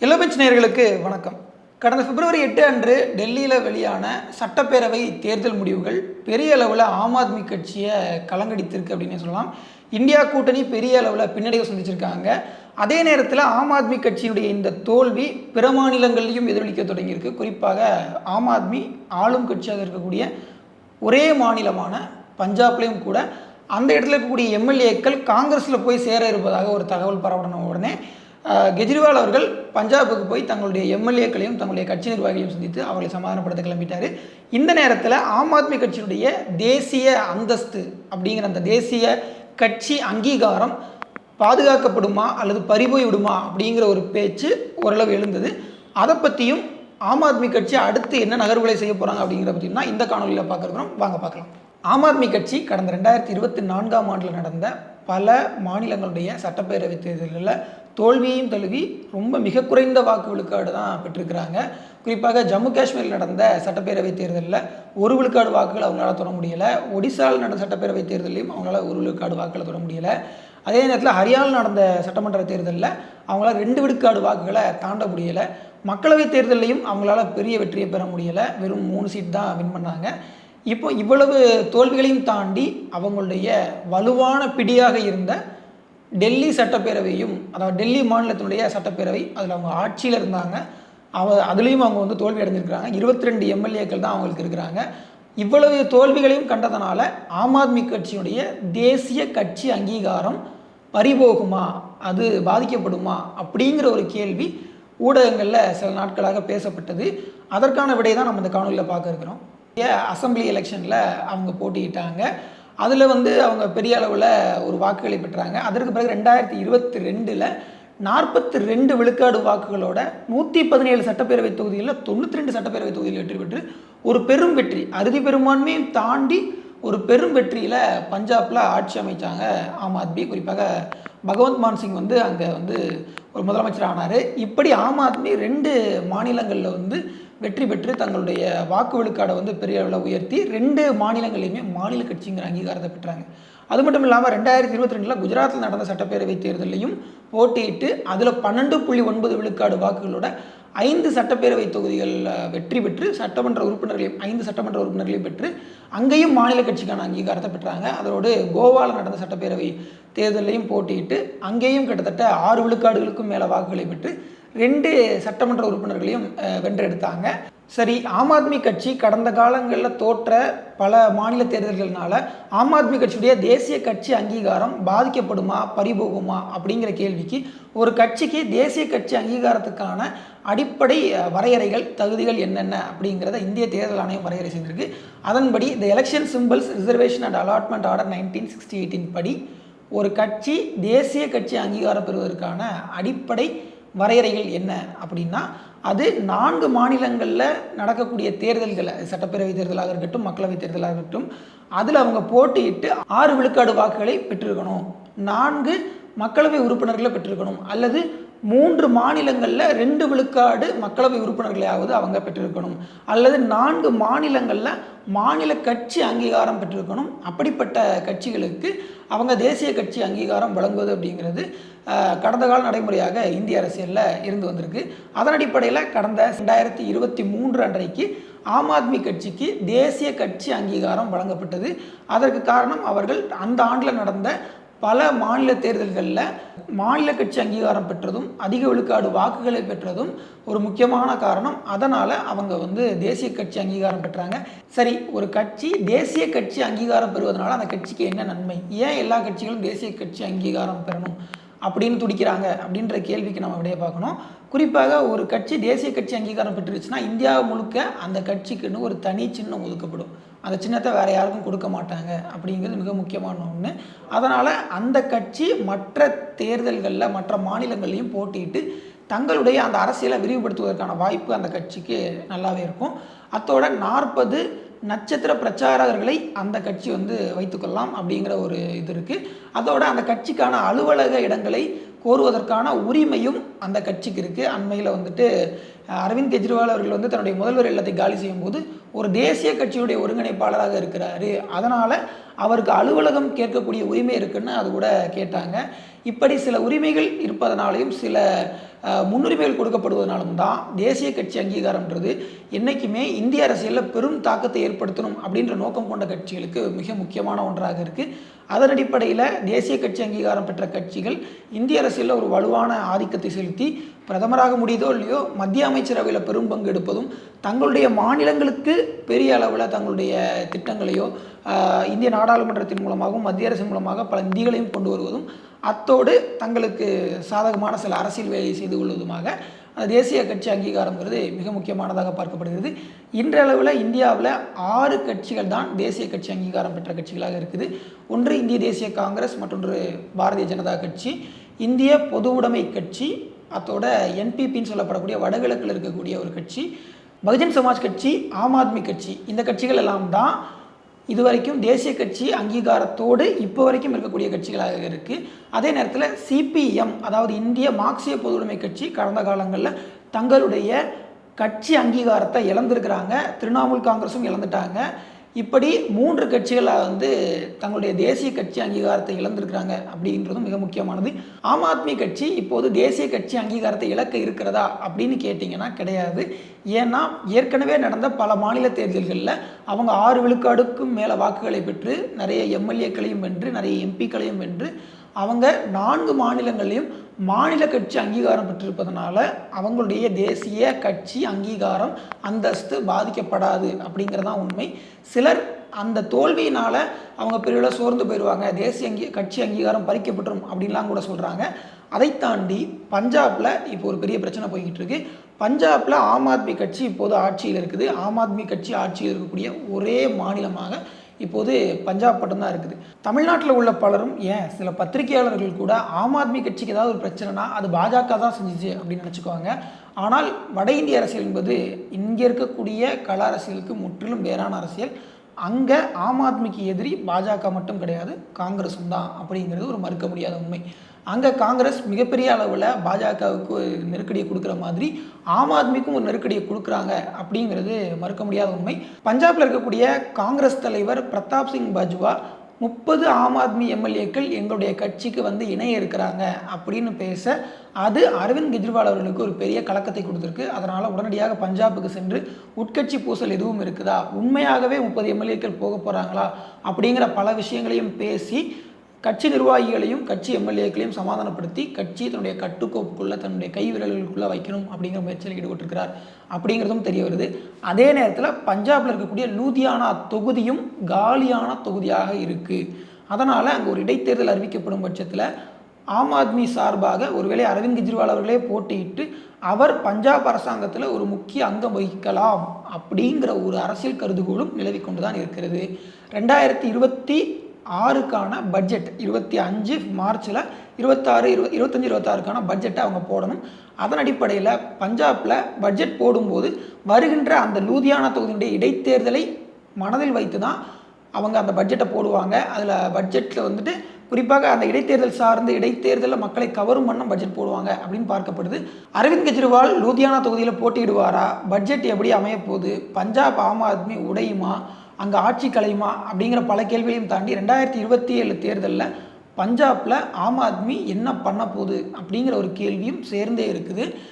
Yellow bench நேயர்களுக்கு வணக்கம். கடந்த பிப்ரவரி 8 அன்று டெல்லியில் வெளியான சட்டப்பேரவை தேர்தல் முடிவுகள் பெரிய அளவில் ஆம் ஆத்மி கட்சியை கலங்கடித்திருக்கு அப்படின்னு சொல்லலாம். இந்தியா கூட்டணி பெரிய அளவில் பின்னடைவு சந்திச்சிருக்காங்க. அதே நேரத்தில் ஆம் ஆத்மி கட்சியினுடைய இந்த தோல்வி பிற மாநிலங்களையும் எதிரொலிக்க தொடங்கியிருக்கு. குறிப்பாக ஆம் ஆத்மி ஆளும் கட்சியாக இருக்கக்கூடிய ஒரே மாநிலமான பஞ்சாப்லேயும் கூட அந்த இடத்துல இருக்கக்கூடிய எம்எல்ஏக்கள் காங்கிரஸில் போய் சேர இருப்பதாக ஒரு தகவல் பரவன உடனே கெஜ்ரிவால் அவர்கள் பஞ்சாபுக்கு போய் தங்களுடைய எம்எல்ஏக்களையும் தங்களுடைய கட்சி நிர்வாகிகளையும் சந்தித்து அவர்களை சமாதானப்படுத்த கிளம்பிட்டார். இந்த நேரத்தில் ஆம் ஆத்மி கட்சியினுடைய தேசிய அந்தஸ்து அப்படிங்கிற அந்த தேசிய கட்சி அங்கீகாரம் பாதுகாக்கப்படுமா அல்லது பறிபோய் விடுமா அப்படிங்கிற ஒரு பேச்சு ஓரளவு எழுந்தது. அதை பற்றியும் ஆம் ஆத்மி கட்சி அடுத்து என்ன நகர்வுகளை செய்ய போகிறாங்க அப்படிங்கிறத பற்றியும் தான் இந்த காணொலியில் பார்க்குறோம். வாங்க பார்க்கலாம். ஆம் ஆத்மி கட்சி கடந்த 2024ஆம் ஆண்டில் நடந்த பல மாநிலங்களுடைய சட்டப்பேரவை தேர்தல்களில் தோல்வியையும் தழுவி ரொம்ப மிக குறைந்த வாக்கு விழுக்காடு தான் பெற்றிருக்கிறாங்க. குறிப்பாக ஜம்மு காஷ்மீரில் நடந்த சட்டப்பேரவை தேர்தலில் 1 விழுக்காடு வாக்குகள் அவங்களால தொட முடியலை. ஒடிசாவில் நடந்த சட்டப்பேரவை தேர்தலையும் அவங்களால 1 விழுக்காடு வாக்குகளை தொட முடியலை. அதே நேரத்தில் ஹரியானாவில் நடந்த சட்டமன்ற தேர்தலில் அவங்களால 2 விழுக்காடு வாக்குகளை தாண்ட முடியலை. மக்களவை தேர்தலையும் அவங்களால பெரிய வெற்றியை பெற முடியலை. வெறும் 3 சீட் தான் வின் பண்ணாங்க. இப்போ இவ்வளவு தோல்விகளையும் தாண்டி அவங்களுடைய வலுவான பிடியாக இருந்த டெல்லி சட்டப்பேரவையும், அதாவது டெல்லி மாநிலத்தினுடைய சட்டப்பேரவை, அதில் அவங்க ஆட்சியில் இருந்தாங்க. அதுலேயும் அவங்க வந்து தோல்வி அடைஞ்சிருக்கிறாங்க. 22 எம்எல்ஏக்கள் தான் அவங்களுக்கு இருக்கிறாங்க. இவ்வளவு தோல்விகளையும் கண்டதனால ஆம் ஆத்மி கட்சியுடைய தேசிய கட்சி அங்கீகாரம் பறிபோகுமா, அது பாதிக்கப்படுமா அப்படிங்கிற ஒரு கேள்வி ஊடகங்களில் சில நாட்களாக பேசப்பட்டது. அதற்கான விடையை தான் நம்ம இந்த காணொலியில் பார்க்க இருக்கிறோம். அசம்பிளி எலெக்ஷனில் அவங்க போட்டியிட்டாங்க. அதில் வந்து அவங்க பெரிய அளவில் ஒரு வாக்குகளை பெற்றாங்க. அதற்கு பிறகு 2022 42 விழுக்காடு வாக்குகளோட 117 சட்டப்பேரவை தொகுதிகளில் 92 சட்டப்பேரவை தொகுதியில் வெற்றி பெற்று ஒரு பெரும் வெற்றி, அறுதி பெரும்பான்மையும் தாண்டி ஒரு பெரும் வெற்றியில் பஞ்சாபில் ஆட்சி அமைச்சாங்க ஆம் ஆத்மி. குறிப்பாக பகவந்த் மான் சிங் வந்து அங்கே வந்து ஒரு முதலமைச்சர் ஆனார். இப்படி ஆம் ஆத்மி 2 மாநிலங்களில் வந்து வெற்றி பெற்று தங்களுடைய வாக்கு விழுக்காடை வந்து பெரிய அளவில் உயர்த்தி 2 மாநிலங்களையுமே மாநில கட்சிங்கிற அங்கீகாரத்தை பெற்றாங்க. அது மட்டும் இல்லாமல் 2022 குஜராத்தில் நடந்த சட்டப்பேரவை தேர்தலையும் போட்டியிட்டு அதில் 12.9 விழுக்காடு வாக்குகளோட 5 சட்டப்பேரவை தொகுதிகளில் வெற்றி பெற்று சட்டமன்ற உறுப்பினர்களையும் 5 சட்டமன்ற உறுப்பினர்களையும் பெற்று அங்கேயும் மாநில கட்சிக்கான அங்கீகாரத்தை பெற்றாங்க. அதோடு கோவாவில் நடந்த சட்டப்பேரவை தேர்தலையும் போட்டியிட்டு அங்கேயும் கிட்டத்தட்ட 6 விழுக்காடுகளுக்கும் மேலே வாக்குகளை பெற்று 2 சட்டமன்ற உறுப்பினர்களையும் வென்றெடுத்தாங்க. சரி, ஆம் ஆத்மி கட்சி கடந்த காலங்களில் தோற்ற பல மாநில தேர்தல்கள்னால ஆம் ஆத்மி கட்சியுடைய தேசிய கட்சி அங்கீகாரம் பாதிக்கப்படுமா, பறிபோகுமா அப்படிங்கிற கேள்விக்கு ஒரு கட்சிக்கு தேசிய கட்சி அங்கீகாரத்துக்கான அடிப்படை வரையறைகள், தகுதிகள் என்னென்ன அப்படிங்கிறத இந்திய தேர்தல் ஆணையம் வரையறை செய்திருக்கு. அதன்படி த election symbols reservation and allotment order 1968 படி ஒரு கட்சி தேசிய கட்சி அங்கீகாரம் பெறுவதற்கான அடிப்படை வரையறைகள் என்ன அப்படின்னா, அது 4 மாநிலங்களில் நடக்கக்கூடிய தேர்தல்களை, சட்டப்பேரவை தேர்தலாக இருக்கட்டும், மக்களவை தேர்தலாக இருக்கட்டும், அதில் அவங்க போட்டியிட்டு 6 விழுக்காடு வாக்குகளை பெற்றிருக்கணும், 4 மக்களவை உறுப்பினர்களை பெற்றிருக்கணும், அல்லது 3 மாநிலங்களில் 2 விழுக்காடு மக்களவை உறுப்பினர்களையாவது அவங்க பெற்றிருக்கணும், அல்லது 4 மாநிலங்களில் மாநில கட்சி அங்கீகாரம் பெற்றிருக்கணும். அப்படிப்பட்ட கட்சிகளுக்கு அவங்க தேசிய கட்சி அங்கீகாரம் வழங்குவது அப்படிங்கிறது கடந்த கால நடைமுறையாக இந்திய அரசியலில் இருந்து வந்திருக்கு. அதன் அடிப்படையில் கடந்த 2023 அன்றைக்கு ஆம் ஆத்மி கட்சிக்கு தேசிய கட்சி அங்கீகாரம் வழங்கப்பட்டது. அதற்கு காரணம் அவர்கள் அந்த ஆண்டில் நடந்த பல மாநில தேர்தல்களில் மாநில கட்சி அங்கீகாரம் பெற்றதும் அதிக விழுக்காடு வாக்குகளை பெற்றதும் ஒரு முக்கியமான காரணம். அதனால் அவங்க வந்து தேசிய கட்சி அங்கீகாரம் பெற்றாங்க. சரி, ஒரு கட்சி தேசிய கட்சி அங்கீகாரம் பெறுவதனால அந்த கட்சிக்கு என்ன நன்மை, ஏன் எல்லா கட்சிகளும் தேசிய கட்சி அங்கீகாரம் பெறணும் அப்படின்னு துடிக்கிறாங்க அப்படின்ற கேள்விக்கு நம்ம விடைய பார்க்கணும். குறிப்பாக ஒரு கட்சி தேசிய கட்சி அங்கீகாரம் பெற்றுருச்சுன்னா இந்தியா முழுக்க அந்த கட்சிக்குன்னு ஒரு தனி சின்னம் ஒதுக்கப்படும். அந்த சின்னத்தை வேறு யாருக்கும் கொடுக்க மாட்டாங்க அப்படிங்கிறது மிக முக்கியமான ஒன்று. அதனால் அந்த கட்சி மற்ற தேர்தல்களில் மற்ற மாநிலங்கள்லையும் போட்டியிட்டு தங்களுடைய அந்த அரசியலை விரிவுபடுத்துவதற்கான வாய்ப்பு அந்த கட்சிக்கு நல்லாவே இருக்கும். அத்தோட 40 நட்சத்திர பிரச்சாரகர்களை அந்த கட்சி வந்து வைத்துக்கொள்ளலாம் அப்படிங்கிற ஒரு இது இருக்குது. அதோட அந்த கட்சிக்கான அலுவலக இடங்களை கோருவதற்கான உரிமையும் அந்த கட்சிக்கு இருக்குது. அண்மையில் வந்துட்டு அரவிந்த் கெஜ்ரிவால் அவர்கள் வந்து தன்னுடைய முதல்வர் இல்லத்தை காலி செய்யும்போது ஒரு தேசிய கட்சியுடைய ஒருங்கிணைப்பாளராக இருக்கிறாரு, அதனால் அவருக்கு அலுவலகம் கேட்கக்கூடிய உரிமை இருக்குன்னு அது கூட கேட்டாங்க. இப்படி சில உரிமைகள் இருப்பதனாலையும் சில முன்னுரிமைகள் கொடுக்கப்படுவதனாலும் தான் தேசிய கட்சி அங்கீகாரம்ன்றது என்றைக்குமே இந்திய அரசியலில் பெரும் தாக்கத்தை ஏற்படுத்தணும் அப்படின்ற நோக்கம் கொண்ட கட்சிகளுக்கு மிக முக்கியமான ஒன்றாக இருக்குது. அதன் அடிப்படையில் தேசிய கட்சி அங்கீகாரம் பெற்ற கட்சிகள் இந்திய அரசியலில் ஒரு வலுவான ஆதிக்கத்தை செலுத்தி பிரதமராக முடியுதோ இல்லையோ மத்திய அமைச்சரவையில் பெரும் பங்கு எடுப்பதும், தங்களுடைய மாநிலங்களுக்கு பெரிய அளவில் தங்களுடைய திட்டங்களையோ இந்திய நாடாளுமன்றத்தின் மூலமாகவும் மத்திய அரசின் மூலமாக பல நிதிகளையும் கொண்டு வருவதும், அத்தோடு தங்களுக்கு சாதகமான சில அரசியல் வேலையை செய்து கொள்வதுமாக தேசிய கட்சி அங்கீகாரங்கிறது மிக முக்கியமானதாக பார்க்கப்படுகிறது. இன்றளவில் இந்தியாவில் 6 கட்சிகள் தான் தேசிய கட்சி அங்கீகாரம் பெற்ற கட்சிகளாக இருக்குது. ஒன்று இந்திய தேசிய காங்கிரஸ், மற்றொன்று பாரதிய ஜனதா கட்சி, இந்திய பொது உடைமை கட்சி, அத்தோட என்பிபின்னு சொல்லப்படக்கூடிய வடகிழக்கில் இருக்கக்கூடிய ஒரு கட்சி, பகுஜன் சமாஜ் கட்சி, ஆம் ஆத்மி கட்சி. இந்த கட்சிகள் எல்லாம் தான் இதுவரைக்கும் தேசிய கட்சி அங்கீகாரத்தோடு இப்போ வரைக்கும் இருக்கக்கூடிய கட்சிகளாக இருக்குது. அதே நேரத்தில் சிபிஎம், அதாவது இந்திய மார்க்சிய பொதுவுடைமை கட்சி கடந்த காலங்களில் தங்களுடைய கட்சி அங்கீகாரத்தை இழந்திருக்கிறாங்க. திரிணாமுல் காங்கிரஸும் இழந்துட்டாங்க. இப்படி 3 கட்சிகளை வந்து தங்களுடைய தேசிய கட்சி அங்கீகாரத்தை இழந்திருக்கிறாங்க அப்படின்றதும் மிக முக்கியமானது. ஆம் ஆத்மி கட்சி இப்போது தேசிய கட்சி அங்கீகாரத்தை இழக்க இருக்கிறதா அப்படின்னு கேட்டிங்கன்னா கிடையாது. ஏன்னா ஏற்கனவே நடந்த பல மாநில தேர்தல்களில் அவங்க 6 விழுக்காடுக்கும் மேலே வாக்குகளை பெற்று நிறைய எம்எல்ஏக்களையும் வென்று நிறைய எம்பிக்களையும் வென்று அவங்க 4 மாநிலங்களையும் மாநில கட்சி அங்கீகாரம் பெற்றிருப்பதனால அவங்களுடைய தேசிய கட்சி அங்கீகாரம் அந்தஸ்து பாதிக்கப்படாது அப்படிங்கிறதான் உண்மை. சிலர் அந்த தோல்வியினால் அவங்க பெரிய சோர்ந்து போயிடுவாங்க, தேசிய கட்சி அங்கீகாரம் பறிக்கப்பட்டுரும் அப்படின்லாம் கூட சொல்கிறாங்க. அதை தாண்டி பஞ்சாபில் இப்போ ஒரு பெரிய பிரச்சனை போய்கிட்டு இருக்கு. பஞ்சாபில் ஆம் ஆத்மி கட்சி இப்போது ஆட்சியில் இருக்குது. ஆம் ஆத்மி கட்சி ஆட்சியில் இருக்கக்கூடிய ஒரே மாநிலமாக இப்போது பஞ்சாப் மட்டும்தான் இருக்குது. தமிழ்நாட்டில் உள்ள பலரும், ஏன் சில பத்திரிகையாளர்கள் கூட ஆம் ஆத்மி கட்சிக்கு ஏதாவது ஒரு பிரச்சனைனா அது பாஜக தான் செஞ்சிச்சு அப்படின்னு நினச்சிக்குவாங்க. ஆனால் வட இந்திய அரசியல் என்பது இங்கே இருக்கக்கூடிய கள அரசியலுக்கு முற்றிலும் வேறான அரசியல். அங்கே ஆம் ஆத்மிக்கு எதிரி பாஜக மட்டும் கிடையாது, காங்கிரஸும் தான் அப்படிங்கிறது ஒரு மறுக்க முடியாத உண்மை. அங்கே காங்கிரஸ் மிகப்பெரிய அளவில் பாஜகவுக்கு ஒரு நெருக்கடியை கொடுக்குற மாதிரி ஆம் ஆத்மிக்கும் ஒரு நெருக்கடியை கொடுக்குறாங்க அப்படிங்கிறது மறுக்க முடியாத உண்மை. பஞ்சாபில் இருக்கக்கூடிய காங்கிரஸ் தலைவர் பிரதாப் சிங் பாஜ்வா 30 ஆம் ஆத்மி எம்எல்ஏக்கள் எங்களுடைய கட்சிக்கு வந்து இணைய இருக்கிறாங்க அப்படின்னு பேச அது அரவிந்த் கெஜ்ரிவால் அவர்களுக்கு ஒரு பெரிய கலக்கத்தை கொடுத்துருக்கு. அதனால் உடனடியாக பஞ்சாபுக்கு சென்று உட்கட்சி பூசல் எதுவும் இருக்குதா, உண்மையாகவே 30 எம்எல்ஏக்கள் போக போகிறாங்களா அப்படிங்கிற பல விஷயங்களையும் பேசி கட்சி நிர்வாகிகளையும் கட்சி எம்எல்ஏக்களையும் சமாதானப்படுத்தி கட்சி தன்னுடைய கட்டுக்கோப்புக்குள்ளே தன்னுடைய கை விரல்களுக்குள்ளே வைக்கணும் அப்படிங்கிற முயற்சியில் ஈடுபட்டிருக்கிறார் அப்படிங்கிறதும் தெரிய வருது. அதே நேரத்தில் பஞ்சாபில் இருக்கக்கூடிய லூதியானா தொகுதியும் காலியான தொகுதியாக இருக்குது. அதனால் அங்கே ஒரு இடைத்தேர்தல் அறிவிக்கப்படும் பட்சத்தில் ஆம் ஆத்மி சார்பாக ஒருவேளை அரவிந்த் கெஜ்ரிவால் அவர்களே போட்டியிட்டு அவர் பஞ்சாப் அரசாங்கத்தில் ஒரு முக்கிய அங்கம் வகிக்கலாம் அப்படிங்கிற ஒரு அரசியல் கருதுகோளும் நிலவி கொண்டு தான் இருக்கிறது. 2026க்கான பட்ஜெட் 25 மார்ச்சில் 25-26க்கான பட்ஜெட்டை அவங்க போடணும். அதன் அடிப்படையில் பஞ்சாபில் பட்ஜெட் போடும்போது வருகின்ற அந்த லூதியானா தொகுதியினுடைய இடைத்தேர்தலை மனதில் வைத்து தான் அவங்க அந்த பட்ஜெட்டை போடுவாங்க. அதில் பட்ஜெட்டில் வந்துட்டு குறிப்பாக அந்த இடைத்தேர்தல் சார்ந்து இடைத்தேர்தலில் மக்களை கவரும் வண்ணம் பட்ஜெட் போடுவாங்க அப்படின்னு பார்க்கப்படுது. அரவிந்த் கெஜ்ரிவால் லூதியானா தொகுதியில் போட்டியிடுவாரா, பட்ஜெட் எப்படி அமையப்போகுது, பஞ்சாப் ஆம் ஆத்மி உடையுமா, அங்கே ஆட்சி கலையுமா அப்படிங்கிற பல கேள்வியையும் தாண்டி 2027 தேர்தலில் பஞ்சாபில் ஆம் ஆத்மி என்ன பண்ண போகுது அப்படிங்கிற ஒரு கேள்வியும் சேர்ந்தே இருக்குது.